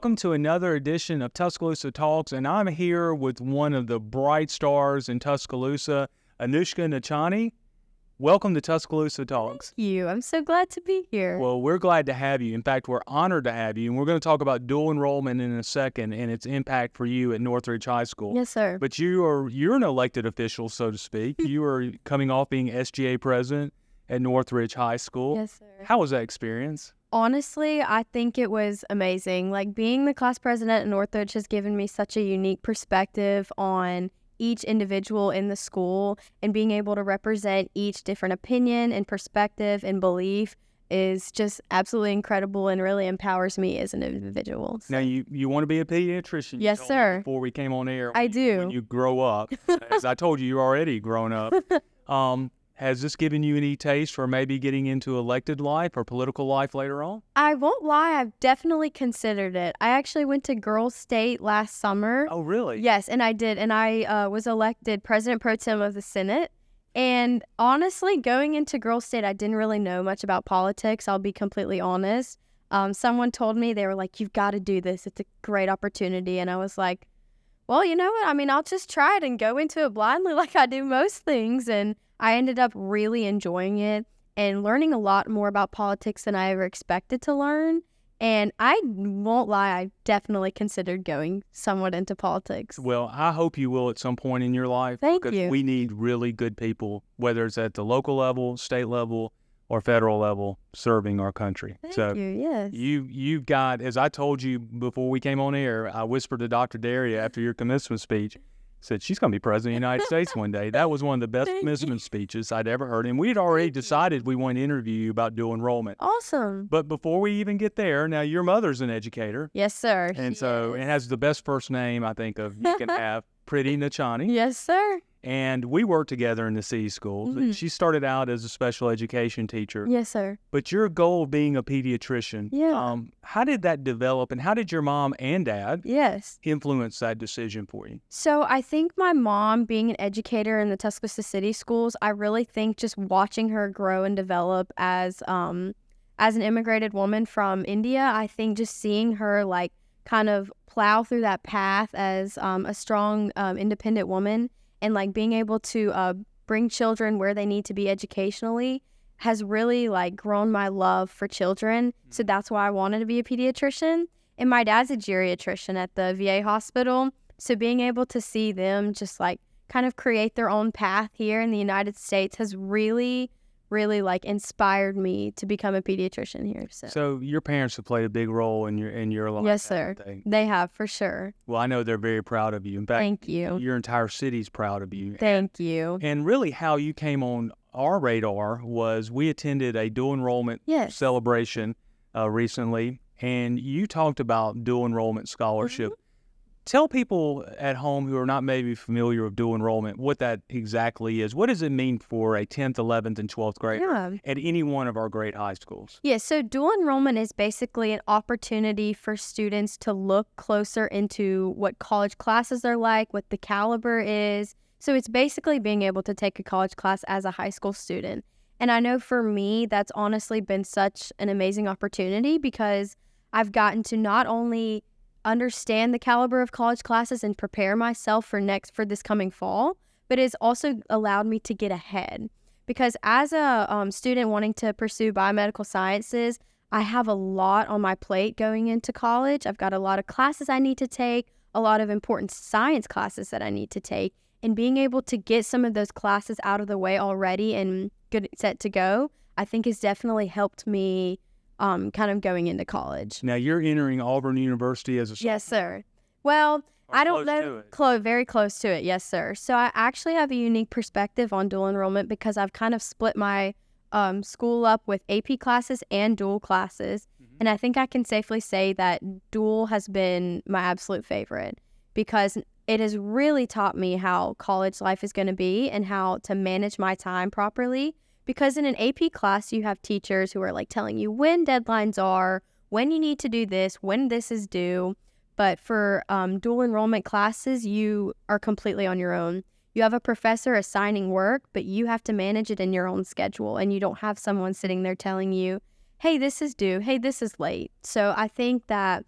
welcome to another edition of Tuscaloosa Talks, and I'm here with one of the bright stars in Tuscaloosa, Anushka Nichani. Welcome to Tuscaloosa Talks. Thank you. I'm so glad to be here. Well, we're glad to have you. In fact, we're honored to have you, and we're going to talk about dual enrollment in a second and its impact for you at Northridge High School. Yes, sir. But you're an elected official, so to speak. You are coming off being SGA president at Northridge High School. Yes, sir. How was that experience? Honestly, I think it was amazing. Like, being the class president at Northridge has given me such a unique perspective on each individual in the school, and being able to represent each different opinion and perspective and belief is just absolutely incredible and really empowers me as an individual. Now, you want to be a pediatrician? Yes, sir. Before we came on air. I do. When you grow up. As I told you, you're already grown up. Has this given you any taste for maybe getting into elected life or political life later on? I won't lie, I've definitely considered it. I actually went to Girls State last summer. Oh, really? Yes, and I did. And I was elected President Pro Tem of the Senate. And honestly, going into Girls State, I didn't really know much about politics. I'll be completely honest. Someone told me, they were like, "You've got to do this. It's a great opportunity." And I was like, well, you know what? I mean, I'll just try it and go into it blindly like I do most things. And I ended up really enjoying it and learning a lot more about politics than I ever expected to learn. And I won't lie, I definitely considered going somewhat into politics. Well, I hope you will at some point in your life. Thank because you. We need really good people, whether it's at the local level, state level, or federal level, serving our country. Thank you, yes. You've got, as I told you before we came on air, I whispered to Dr. Daria after your commencement speech, said she's going to be president of the United States one day. That was one of the best commencement speeches I'd ever heard. And we had already decided we wanted to interview you about dual enrollment. Awesome. But before we even get there, now your mother's an educator. Yes, sir. And so it has the best first name I think of you can have, Pretty Nichani. Yes, sir. And we worked together in the city schools. Mm-hmm. She started out as a special education teacher. Yes, sir. But your goal of being a pediatrician, how did that develop, and how did your mom and dad influence that decision for you? So I think my mom, being an educator in the Tuscaloosa City schools, I really think just watching her grow and develop as an immigrated woman from India, I think just seeing her like kind of plow through that path as a strong, independent woman, and like being able to bring children where they need to be educationally has really like grown my love for children. So that's why I wanted to be a pediatrician. And my dad's a geriatrician at the VA hospital. So being able to see them just like kind of create their own path here in the United States has really like inspired me to become a pediatrician here. So your parents have played a big role in your life. Yes, sir. They have, for sure. Well, I know they're very proud of you. In fact, thank you. Your entire city's proud of you. Thank you. And really how you came on our radar was we attended a dual enrollment celebration recently, and you talked about dual enrollment scholarship. Mm-hmm. Tell people at home who are not maybe familiar with dual enrollment what that exactly is. What does it mean for a 10th, 11th, and 12th grader at any one of our great high schools? Yeah, so dual enrollment is basically an opportunity for students to look closer into what college classes are like, what the caliber is. So it's basically being able to take a college class as a high school student. And I know for me, that's honestly been such an amazing opportunity because I've gotten to not only understand the caliber of college classes and prepare myself for this coming fall, but it's also allowed me to get ahead. Because as a student wanting to pursue biomedical sciences, I have a lot on my plate going into college. I've got a lot of classes I need to take, a lot of important science classes that I need to take, and being able to get some of those classes out of the way already and good set to go, I think has definitely helped me kind of going into college. Now, you're entering Auburn University as a sophomore. Yes, sir. Well, I don't know. Very close to it. Yes, sir. So I actually have a unique perspective on dual enrollment because I've kind of split my school up with AP classes and dual classes. Mm-hmm. And I think I can safely say that dual has been my absolute favorite because it has really taught me how college life is going to be and how to manage my time properly. Because in an AP class, you have teachers who are like telling you when deadlines are, when you need to do this, when this is due. But for dual enrollment classes, you are completely on your own. You have a professor assigning work, but you have to manage it in your own schedule. And you don't have someone sitting there telling you, hey, this is due. Hey, this is late. So I think that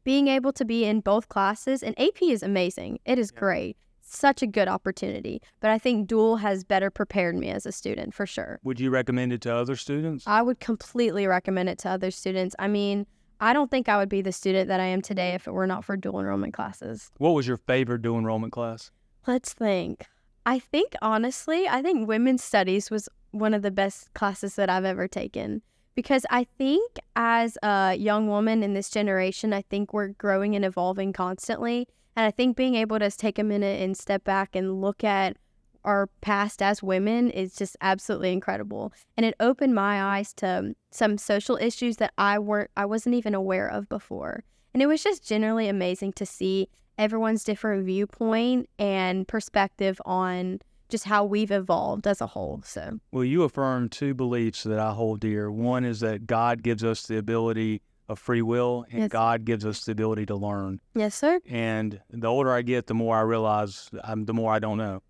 being able to be in both classes, and AP is amazing. It is great. Such a good opportunity. But I think dual has better prepared me as a student, for sure. Would you recommend it to other students? I would completely recommend it to other students. I mean, I don't think I would be the student that I am today if it were not for dual enrollment classes. What was your favorite dual enrollment class? Let's think. I think, honestly, women's studies was one of the best classes that I've ever taken. Because I think as a young woman in this generation, I think we're growing and evolving constantly. And I think being able to take a minute and step back and look at our past as women is just absolutely incredible. And it opened my eyes to some social issues that I wasn't even aware of before. And it was just generally amazing to see everyone's different viewpoint and perspective on just how we've evolved as a whole. So, well, you affirm two beliefs that I hold dear. One is that God gives us the ability of free will, and yes, God gives us the ability to learn. Yes, sir. And the older I get, the more I realize the more I don't know.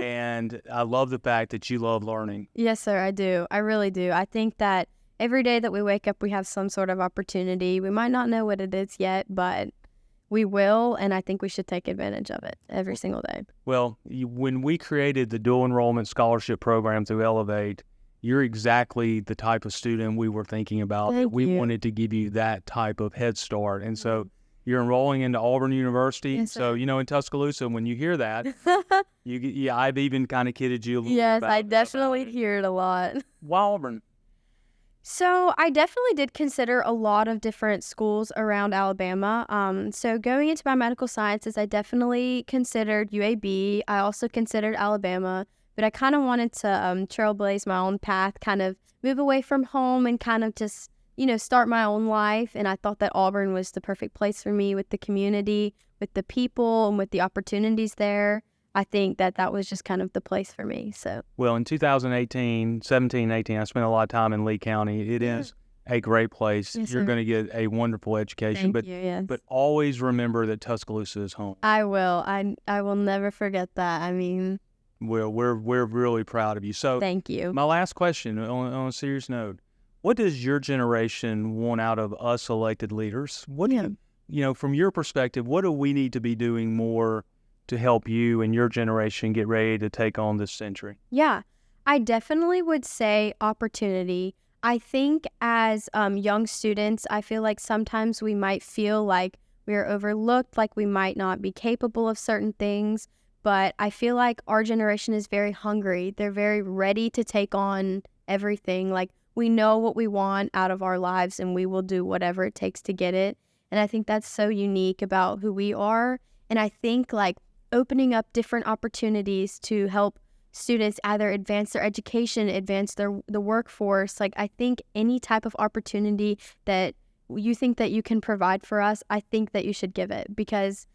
And I love the fact that you love learning. Yes, sir, I do. I really do. I think that every day that we wake up, we have some sort of opportunity. We might not know what it is yet, but we will, and I think we should take advantage of it every single day. Well, when we created the dual enrollment scholarship program through Elevate, you're exactly the type of student we were thinking about. Thank we you. wanted to give you that type of head start. And so you're enrolling into Auburn University. Yes, so, in Tuscaloosa, when you hear that, I've even kind of kidded you a little yes, bit. I definitely hear it a lot. Why Auburn? So I definitely did consider a lot of different schools around Alabama. So going into biomedical sciences, I definitely considered UAB. I also considered Alabama, but I kind of wanted to trailblaze my own path, kind of move away from home and kind of just, start my own life. And I thought that Auburn was the perfect place for me with the community, with the people, and with the opportunities there. I think that was just kind of the place for me. So, well, in 2018, 17, 18, I spent a lot of time in Lee County. It is a great place. Yes, You're sir. going to get a wonderful education. Thank you, yes. But always remember that Tuscaloosa is home. I will. I will never forget that. I mean, Well, we're really proud of you. So, thank you. My last question on a serious note: what does your generation want out of us elected leaders? What do you, from your perspective, what do we need to be doing more to help you and your generation get ready to take on this century? Yeah, I definitely would say opportunity. I think as young students, I feel like sometimes we might feel like we're overlooked, like we might not be capable of certain things. But I feel like our generation is very hungry. They're very ready to take on everything. Like, we know what we want out of our lives, and we will do whatever it takes to get it. And I think that's so unique about who we are. And I think, like, opening up different opportunities to help students either advance their education, advance the workforce. Like, I think any type of opportunity that you think that you can provide for us, I think that you should give it, because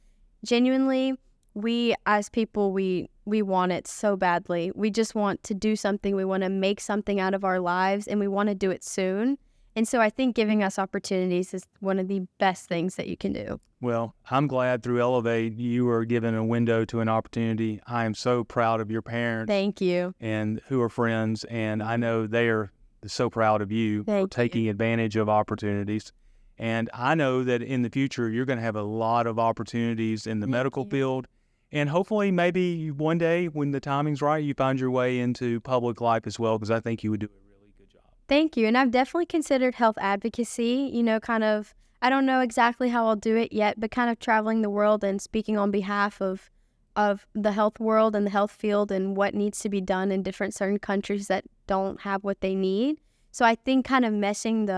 genuinely, we as people, we want it so badly. We just want to do something. We want to make something out of our lives, and we want to do it soon. And so I think giving us opportunities is one of the best things that you can do. Well, I'm glad through Elevate you were given a window to an opportunity. I am so proud of your parents. Thank you. And who are friends, and I know they are so proud of you for taking advantage of opportunities. And I know that in the future you're going to have a lot of opportunities in the medical field. And hopefully maybe one day when the timing's right, you find your way into public life as well, because I think you would do a really good job. Thank you. And I've definitely considered health advocacy, kind of, I don't know exactly how I'll do it yet, but kind of traveling the world and speaking on behalf of the health world and the health field and what needs to be done in different certain countries that don't have what they need. So I think kind of meshing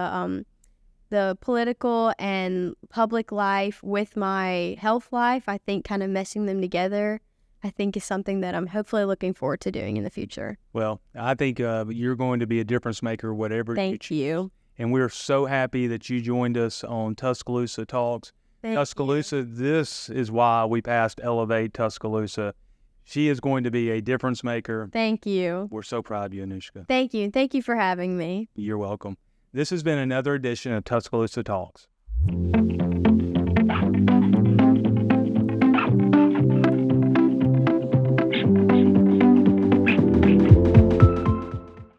the political and public life with my health life, I think kind of meshing them together, I think is something that I'm hopefully looking forward to doing in the future. Well, I think you're going to be a difference maker, whatever you choose. Thank you. And we're so happy that you joined us on Tuscaloosa Talks. Tuscaloosa, this is why we passed Elevate Tuscaloosa. She is going to be a difference maker. Thank you. We're so proud of you, Anushka. Thank you. Thank you for having me. You're welcome. This has been another edition of Tuscaloosa Talks.